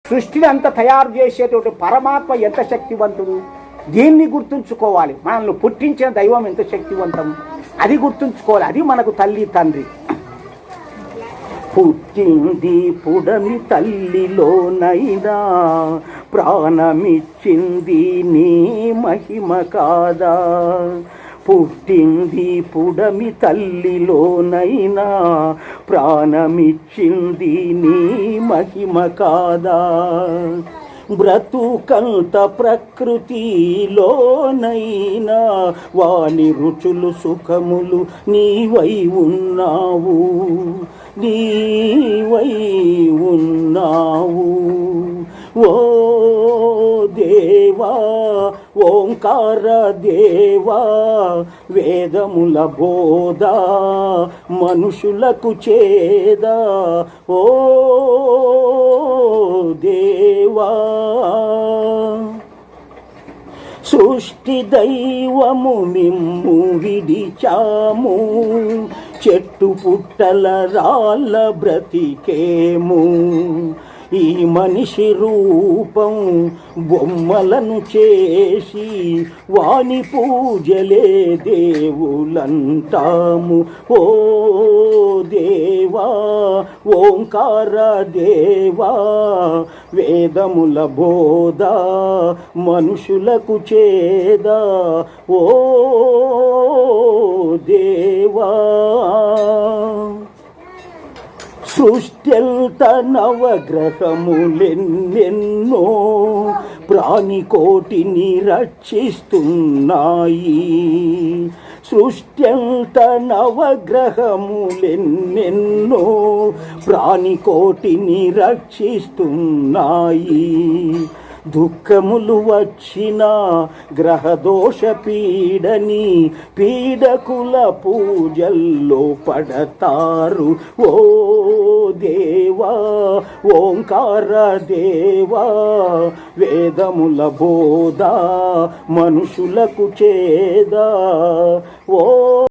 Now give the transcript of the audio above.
సృష్టిని అంతా తయారు చేసేటువంటి పరమాత్మ ఎంత శక్తివంతుడు, దీన్ని గుర్తుంచుకోవాలి. మనల్ని పుట్టించిన దైవం ఎంత శక్తివంతం, అది గుర్తుంచుకోవాలి. అది మనకు తల్లి తండ్రి. పుట్టింది పుడమి తల్లిలోనైనా, ప్రాణమిచ్చింది నీ మహిమ కాదా. పుట్టింది పుడమి తల్లిలోనైనా, ప్రాణమిచ్చింది నీ మహిమ కాదా. బ్రతుకంత ప్రకృతిలోనైనా, వాని రుచులు సుఖములు నీవై ఉన్నావు, నీవై ఉన్నావు. ఓ దేవా, ఓంకార దేవా, వేదముల బోధ మనుషులకు చేదా. ఓ దేవా, సృష్టి దైవము మిమ్ము విడిచాము, చెట్టు పుట్టల రాళ్ళ బ్రతికేము. ఈ మనిషి రూపం బొమ్మలను చేసి, వాని పూజలే దేవులంటాము. ఓ దేవా, ఓంకార దేవా, వేదముల బోధ మనుషులకు చేదా. ఓ దేవా, సృష్ట్యంత నవగ్రహములెన్నెన్నో ప్రాణికోటిని రక్షిస్తున్నాయి. సృష్ట్యంత నవగ్రహములెన్నెన్నో ప్రాణికోటిని రక్షిస్తున్నాయి. దుఃఖములు వచ్చిన గ్రహదోష పీడని, పీడకుల పూజల్లో పడతారు. ఓ దేవా, ఓంకార దేవా, వేదముల బోధ మనుషులకు చేదా. ఓ